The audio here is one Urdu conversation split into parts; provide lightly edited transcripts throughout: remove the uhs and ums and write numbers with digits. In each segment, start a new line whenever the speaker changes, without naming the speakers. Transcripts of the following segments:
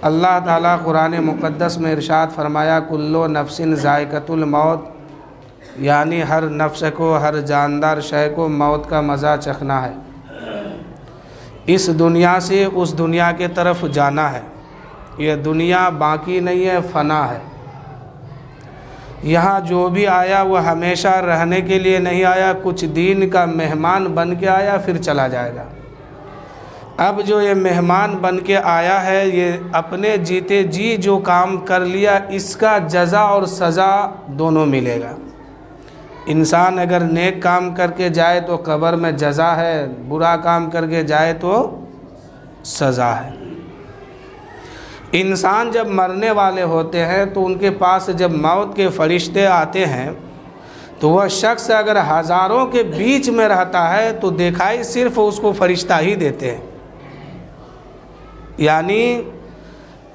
اللہ تعالیٰ قرآن مقدس میں ارشاد فرمایا کلو نفس ذائقۃ الموت، یعنی ہر نفس کو، ہر جاندار شے کو موت کا مزہ چکھنا ہے، اس دنیا سے اس دنیا کے طرف جانا ہے۔ یہ دنیا باقی نہیں ہے، فنا ہے۔ یہاں جو بھی آیا وہ ہمیشہ رہنے کے لیے نہیں آیا، کچھ دن کا مہمان بن کے آیا پھر چلا جائے گا۔ اب جو یہ مہمان بن کے آیا ہے، یہ اپنے جیتے جی جو کام کر لیا اس کا جزا اور سزا دونوں ملے گا۔ انسان اگر نیک کام کر کے جائے تو قبر میں جزا ہے، برا کام کر کے جائے تو سزا ہے۔ انسان جب مرنے والے ہوتے ہیں تو ان کے پاس جب موت کے فرشتے آتے ہیں تو وہ شخص اگر ہزاروں کے بیچ میں رہتا ہے تو دکھائی صرف اس کو فرشتہ ہی دیتے ہیں۔ یعنی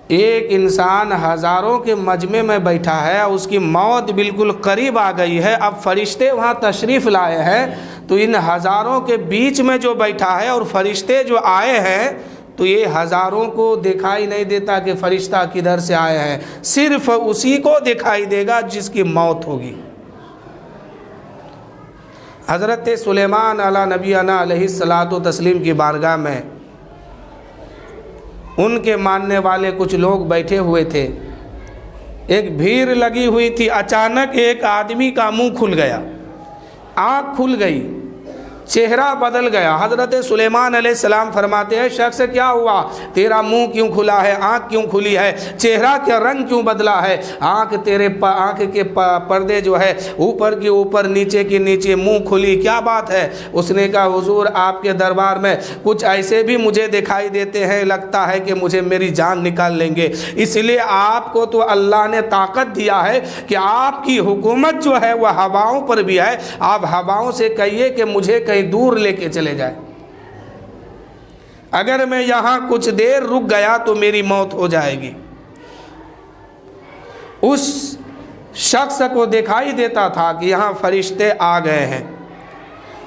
ایک انسان ہزاروں کے مجمع میں بیٹھا ہے، اس کی موت بالکل قریب آ گئی ہے، اب فرشتے وہاں تشریف لائے ہیں تو ان ہزاروں کے بیچ میں جو بیٹھا ہے اور فرشتے جو آئے ہیں تو یہ ہزاروں کو دکھائی نہیں دیتا کہ فرشتہ کدھر سے آئے ہیں، صرف اسی کو دکھائی دے گا جس کی موت ہوگی۔ حضرت سلیمان علی نبینا علیہ الصلاۃ والتسلیم کی بارگاہ میں ان کے ماننے والے کچھ لوگ بیٹھے ہوئے تھے، ایک بھیڑ لگی ہوئی تھی۔ اچانک ایک آدمی کا منہ کھل گیا، آنکھ کھل گئی، چہرہ بدل گیا۔ حضرت سلیمان علیہ السلام فرماتے ہیں شخص کیا ہوا، تیرا منہ کیوں کھلا ہے، آنکھ کیوں کھلی ہے، چہرہ کا رنگ کیوں بدلا ہے، آنکھ کے پردے جو ہے اوپر کی اوپر نیچے کی نیچے، منہ کھلی، کیا بات ہے؟ اس نے کہا حضور آپ کے دربار میں کچھ ایسے بھی مجھے دکھائی دیتے ہیں، لگتا ہے کہ مجھے میری جان نکال لیں گے، اس لیے آپ کو تو اللہ نے طاقت دیا ہے کہ آپ کی حکومت جو ہے وہ ہواؤں پر بھی ہے، آپ ہواؤں سے کہیے کہ مجھے کہیں دور لے کے چلے جائے، اگر میں یہاں کچھ دیر رک گیا تو میری موت ہو جائے گی۔ اس شخص کو دکھائی دیتا تھا کہ یہاں فرشتے آ گئے ہیں،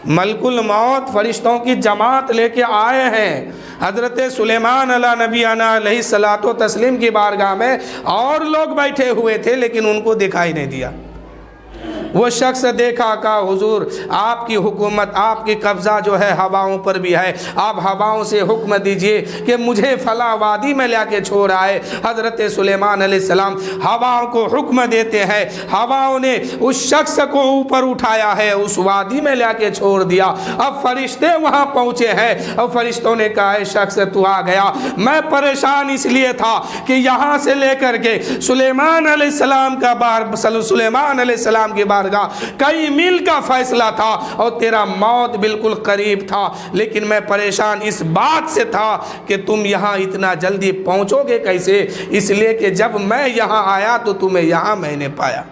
ملک الموت فرشتوں کی جماعت لے کے آئے ہیں حضرت سلیمان علی نبینا علیہ الصلاۃ والتسلیم کی بارگاہ میں، اور لوگ بیٹھے ہوئے تھے لیکن ان کو دکھائی نہیں دیا۔ وہ شخص دیکھا، کہا حضور آپ کی حکومت، آپ کی قبضہ جو ہے ہواؤں پر بھی ہے، آپ ہواؤں سے حکم دیجئے کہ مجھے فلاں وادی میں لے کے چھوڑ آئے۔ حضرت سلیمان علیہ السلام ہواؤں کو حکم دیتے ہیں، ہواؤں نے اس شخص کو اوپر اٹھایا ہے، اس وادی میں لے کے چھوڑ دیا۔ اب فرشتے وہاں پہنچے ہیں اور فرشتوں نے کہا اے شخص تو آ گیا، میں پریشان اس لیے تھا کہ یہاں سے لے کر کے سلیمان علیہ السلام کی بارگاہ کئی میل کا فیصلہ تھا اور تیرا موت بالکل قریب تھا، لیکن میں پریشان اس بات سے تھا کہ تم یہاں اتنا جلدی پہنچو گے کیسے، اس لیے کہ جب میں یہاں آیا تو تمہیں یہاں میں نے پایا۔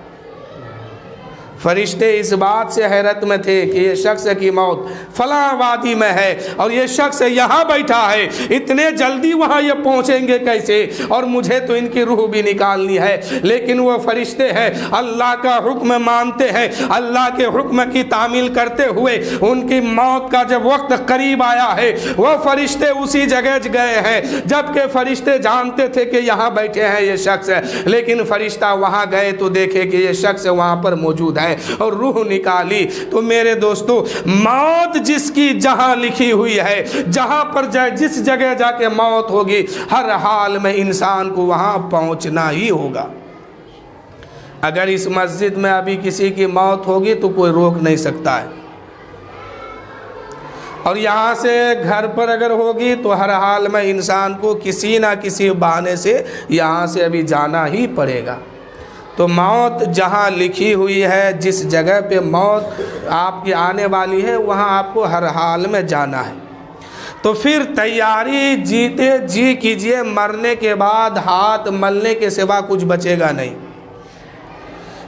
فرشتے اس بات سے حیرت میں تھے کہ یہ شخص کی موت فلاں وادی میں ہے اور یہ شخص یہاں بیٹھا ہے، اتنے جلدی وہاں یہ پہنچیں گے کیسے، اور مجھے تو ان کی روح بھی نکالنی ہے۔ لیکن وہ فرشتے ہیں، اللہ کا حکم مانتے ہیں، اللہ کے حکم کی تعمیل کرتے ہوئے ان کی موت کا جب وقت قریب آیا ہے وہ فرشتے اسی جگہ گئے ہیں، جبکہ فرشتے جانتے تھے کہ یہاں بیٹھے ہیں یہ شخص، لیکن فرشتہ وہاں گئے تو دیکھے کہ یہ شخص وہاں پر موجود ہے اور روح نکالی۔ تو میرے دوستو، موت جس کی جہاں لکھی ہوئی ہے، جہاں پر جس جگہ جا کے موت ہوگی، ہر حال میں انسان کو وہاں پہنچنا ہی ہوگا۔ اگر اس مسجد میں ابھی کسی کی موت ہوگی تو کوئی روک نہیں سکتا ہے، اور یہاں سے گھر پر اگر ہوگی تو ہر حال میں انسان کو کسی نہ کسی بہانے سے یہاں سے ابھی جانا ہی پڑے گا۔ تو موت جہاں لکھی ہوئی ہے، جس جگہ پہ موت آپ کی آنے والی ہے، وہاں آپ کو ہر حال میں جانا ہے۔ تو پھر تیاری جیتے جی کیجئے، مرنے کے بعد ہاتھ ملنے کے سوا کچھ بچے گا نہیں،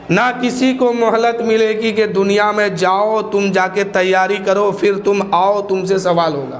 نہ کسی کو مہلت ملے گی کہ دنیا میں جاؤ تم جا کے تیاری کرو پھر تم آؤ تم سے سوال ہوگا۔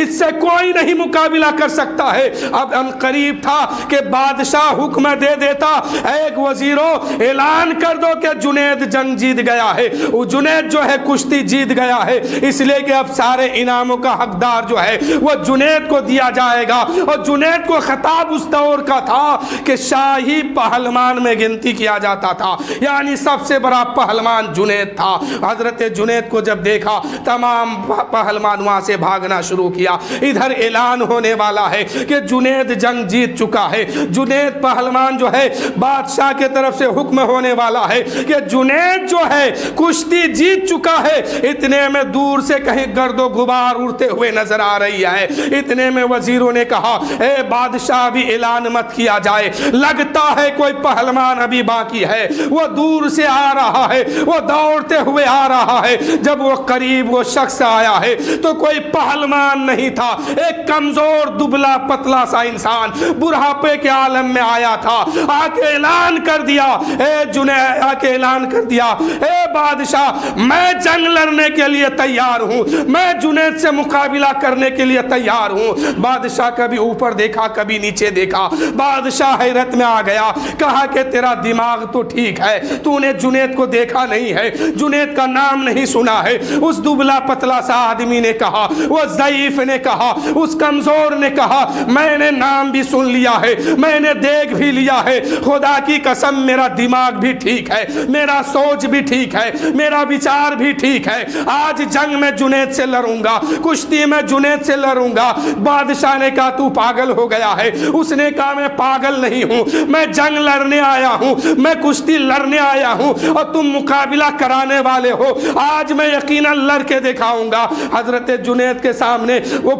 اس سے کوئی نہیں مقابلہ کر سکتا ہے. اب ان قریب تھا کہ بادشاہ حکم دے دیتا, ایک وزیروں اعلان کر دو کہ جنید جنگ جیت گیا ہے, وہ جنید جو ہے کشتی جیت گیا ہے, اس لیے کہ اب سارے انعاموں کا حقدار جو ہے وہ جنید کو دیا جائے گا. اور جنید کو خطاب اس دور کا تھا کہ شاہی پہلوان میں گنتی کیا جاتا تھا, یعنی سب سے بڑا پہلوان جنید تھا. حضرت جنید کو جب دیکھا تمام پہلوان وہاں سے بھاگنا شروع کیا. ادھر اعلان ہونے والا ہے کہ جنید جنگ جیت چکا ہے, جنید پہلوان جو ہے بادشاہ کے طرف سے حکم ہونے والا ہے کہ جنید جو ہے کشتی جیت چکا ہے. اتنے میں دور سے کہیں گرد و غبار اڑتے ہوئے نظر آ رہی ہے. اتنے میں وزیروں نے کہا اے بادشاہ بھی اعلان مت کیا جائے, لگتا ہے کوئی پہلوان ابھی باقی ہے. وہ دور سے آ رہا ہے, وہ دوڑتے ہوئے آ رہا ہے. جب وہ قریب وہ شخص آیا ہے تو کوئی پہلوان نہیں تھا, ایک کمزور دبلا پتلا سا انسان بڑھاپے کے عالم میں آیا تھا. آ کے اعلان کر دیا, اے جنید, آ کے اعلان کر دیا اے بادشاہ میں جنگ لڑنے کے لیے تیار ہوں, میں جنید سے مقابلہ کرنے کے لیے تیار ہوں. بادشاہ کبھی اوپر دیکھا کبھی نیچے دیکھا, بادشاہ حیرت میں آ گیا. کہا کہ تیرا دماغ تو ٹھیک ہے, تو نے جنید کو دیکھا نہیں ہے, جنید کا نام نہیں سنا ہے. اس دبلا پتلا سا آدمی نے کہا, وہ ضعیف نے کہا, اس کمزور نے کہا میں نے نام بھی سن لیا ہے, میں نے دیکھ بھی لیا ہے. خدا کی قسم میرا دماغ بھی ٹھیک ہے, میرا سوچ بھی ٹھیک ہے, میرا وچار بھی ٹھیک ہے. آج جنگ میں جنید سے لڑوں گا, کشتی میں جنید سے لڑوں گا. بادشاہ نے کہا تو پاگل ہو گیا ہے. اس نے کہا میں پاگل نہیں ہوں, میں جنگ لڑنے آیا ہوں, میں کشتی لڑنے آیا ہوں, اور تم مقابلہ کرانے والے ہو. آج میں یقیناً لڑ کے دکھاؤں گا. حضرت جنید کے سامنے وہ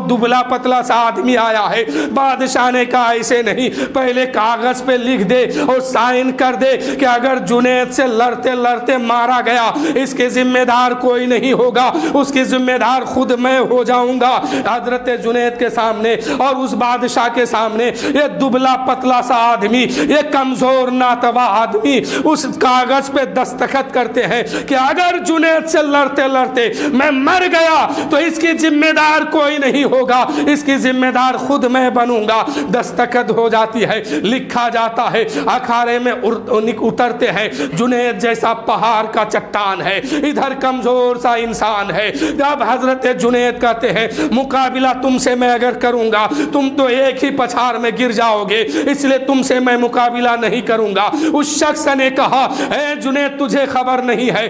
دبلا پتلا سا آدمی آیا ہے. بادشاہ نے کہا ایسے نہیں, پہلے کاغذ پہ لکھ دے اور سائن کر دے کہ اگر جنید سے لڑتے لڑتے مارا گیا اس کے ذمہ دار کوئی نہیں ہوگا, اس کی ذمہ دار خود میں ہو جاؤں گا. حضرت جنید کے سامنے اور اس بادشاہ کے سامنے یہ دبلا پتلا سا آدمی, یہ کمزور ناتوا آدمی اس کاغذ پہ دستخط کرتے ہیں کہ اگر جنید سے لڑتے لڑتے میں مر گیا تو اس کی ذمہ دار کوئی نہیں ہوگا, اس کی ذمہ دار خود میں بنوں گا. دستخط ہو جاتی ہے, لکھا جاتا ہے. اکھاڑے میں اترتے ہیں, جنید جیسا پہاڑ کا چٹان ہے, ادھر کمزور سا انسان ہے. جب حضرت جنید کہتے ہیں مقابلہ تم سے میں اگر کروں گا تم تو ایک ہی پچھار میں گر جاؤ گے, اس لیے تم سے میں مقابلہ نہیں کروں گا. اس شخص نے کہا اے جنید تجھے خبر نہیں ہے,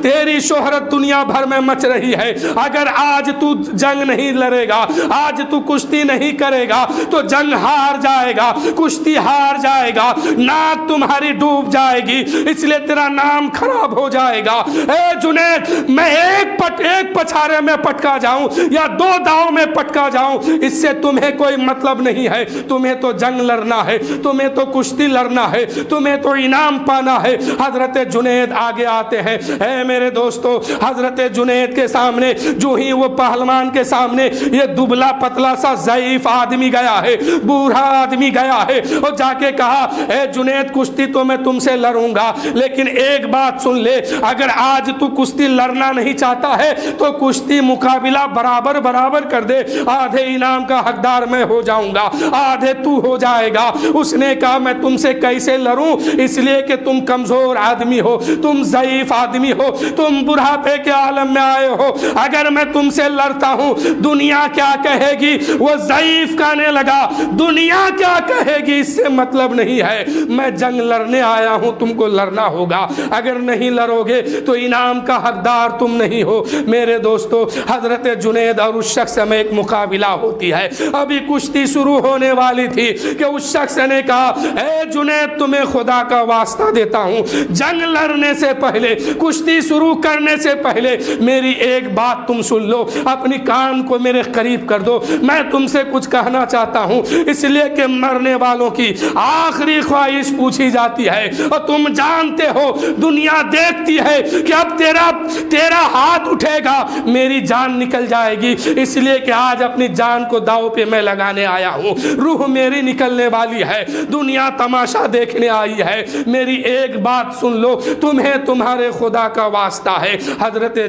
تیری شہرت دنیا بھر میں مچ رہی ہے. اگر آج تو جنگ نہیں لڑے گا, آج تو کشتی نہیں کرے گا تو جنگ ہار جائے گا, کشتی ہار جائے گا, ناک تمہاری ڈوب جائے گی, اس لیے تیرا نام خراب ہو جائے گا. اے جنید میں ایک پچھارے میں پٹکا جاؤں یا دو داؤں میں پٹکا جاؤں اس سے تمہیں کوئی مطلب نہیں ہے. تمہیں تو جنگ لڑنا ہے, تمہیں تو کشتی لڑنا ہے, تمہیں تو انعام پانا ہے. حضرت جنید آگے آتے ہیں. اے میرے دوستو, حضرت جنید کے سامنے جو ہی وہ پہلوان کے سامنے یہ دبلا پتلا سا ضعیف آدمی گیا ہے, بوڑھا آدمی گیا ہے, اور جا کے کہا اے جنید کشتی تو میں تم سے لڑوں گا, لیکن ایک بات سن لے, اگر آج تو کشتی لڑنا نہیں چاہتا ہے تو کشتی مقابلہ برابر برابر کر دے, آدھے انعام کا حقدار میں ہو جاؤں گا, آدھے تو ہو جائے گا. اس نے کہا میں تم سے کیسے لڑوں, اس لیے کہ تم کمزور آدمی ہو, تم ضعیف آدمی ہو, تم بڑھاپے کے عالم میں آئے ہو. اگر میں تم سے لڑتا ہوں دنیا کیا کہے گی. وہ ضعیف کہنے لگا دنیا کیا کہے گی اس سے مطلب نہیں ہے, میں جنگ لڑنے آیا ہوں, تم کو لڑنا ہوگا, اگر نہیں لڑو گے تو انعام کا حقدار تم نہیں ہو. میرے دوستو حضرت جنید اور اس شخص میں ایک مقابلہ ہوتی ہے. ابھی کشتی شروع ہونے والی تھی کہ اس شخص نے کہا اے جنید تمہیں خدا کا واسطہ دیتا ہوں, جنگ لڑنے سے پہلے, کشتی شروع کرنے سے پہلے میری ایک بات تم سن لو, اپنی کان کو میرے قریب کر دو. میں تم سے کچھ کہنا چاہتا ہوں, اس لیے کہ مرنے والوں کی آخری خواہش پوچھی جاتی ہے, اور تم جانتے ہو دنیا دیکھتی ہے کہ اب تیرا ہاتھ اٹھے گا میری جان نکل جائے گی, اس لیے کہ آج اپنی جان کو داؤ پہ میں لگانے آیا ہوں. روح میری نکلنے والی ہے, دنیا تماشا دیکھنے آئی ہے. میری ایک بات سن لو, تمہیں تمہارے خدا کا واسطہ ہے. حضرت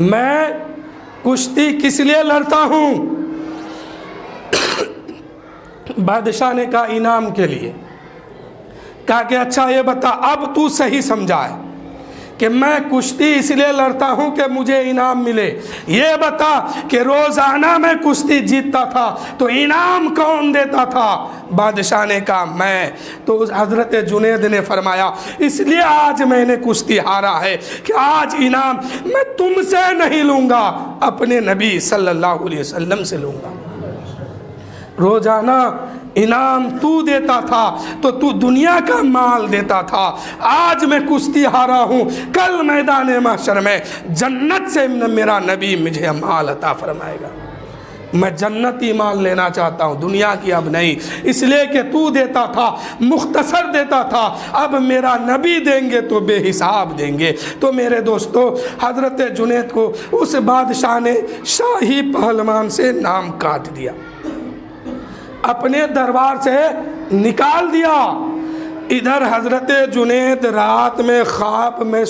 میں کشتی کس لیے لڑتا ہوں؟ بادشاہ نے کہا انعام کے لیے۔ کہا کہ اچھا یہ بتا، اب تو صحیح سمجھا ہے کہ میں کشتی اس لیے لڑتا ہوں کہ مجھے انعام ملے، یہ بتا کہ روزانہ میں کشتی جیتتا تھا تو انعام کون دیتا تھا؟ بادشاہ نے کہا میں۔ تو حضرت جنید نے فرمایا اس لیے آج میں نے کشتی ہارا ہے کہ آج انعام میں تم سے نہیں لوں گا، اپنے نبی صلی اللہ علیہ وسلم سے لوں گا۔ روزانہ انعام تو دیتا تھا تو تو دنیا کا مال دیتا تھا، آج میں کشتی ہارا ہوں، کل میدان محشر میں جنت سے میرا نبی مجھے مال عطا فرمائے گا۔ میں جنتی مال لینا چاہتا ہوں، دنیا کی اب نہیں، اس لیے کہ تو دیتا تھا مختصر دیتا تھا، اب میرا نبی دیں گے تو بے حساب دیں گے۔ تو میرے دوستو، حضرت جنید کو اس بادشاہ نے شاہی پہلوان سے نام کاٹ دیا، اپنے دربار سے نکال دیا۔ ادھر حضرت جنید رات میں خواب میں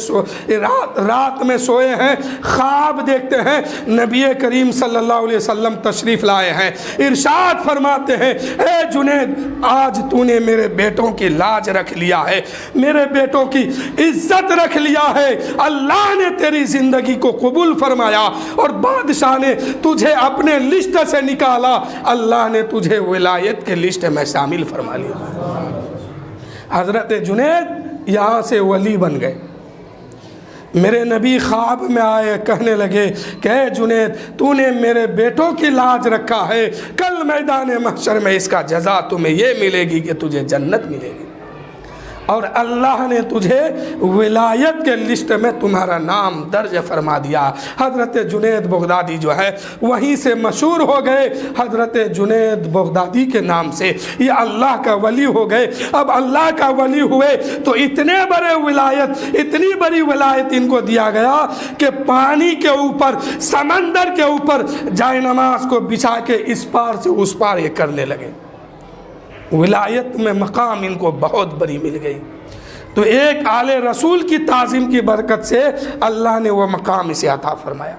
رات میں سوئے ہیں، خواب دیکھتے ہیں نبی کریم صلی اللہ علیہ وسلم تشریف لائے ہیں، ارشاد فرماتے ہیں اے جنید آج تو نے میرے بیٹوں کی لاج رکھ لیا ہے، میرے بیٹوں کی عزت رکھ لیا ہے، اللہ نے تیری زندگی کو قبول فرمایا اور بادشاہ نے تجھے اپنے لسٹ سے نکالا، اللہ نے تجھے ولایت کے لسٹ میں شامل فرما لیا۔ حضرت جنید یہاں سے ولی بن گئے۔ میرے نبی خواب میں آئے، کہنے لگے کہ اے جنید تو نے میرے بیٹوں کی لاج رکھا ہے، کل میدان محشر میں اس کا جزا تمہیں یہ ملے گی کہ تجھے جنت ملے گی، اور اللہ نے تجھے ولایت کے لسٹ میں تمہارا نام درج فرما دیا۔ حضرت جنید بغدادی جو ہے وہیں سے مشہور ہو گئے، حضرت جنید بغدادی کے نام سے یہ اللہ کا ولی ہو گئے۔ اب اللہ کا ولی ہوئے تو اتنی بڑی ولایت ان کو دیا گیا کہ پانی کے اوپر، سمندر کے اوپر جائے نماز کو بچھا کے اس پار سے اس پار یہ کرنے لگے۔ ولایت میں مقام ان کو بہت بڑی مل گئی۔ تو ایک آل رسول کی تعظیم کی برکت سے اللہ نے وہ مقام اسے عطا فرمایا۔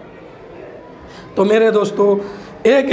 تو میرے دوستو، ایک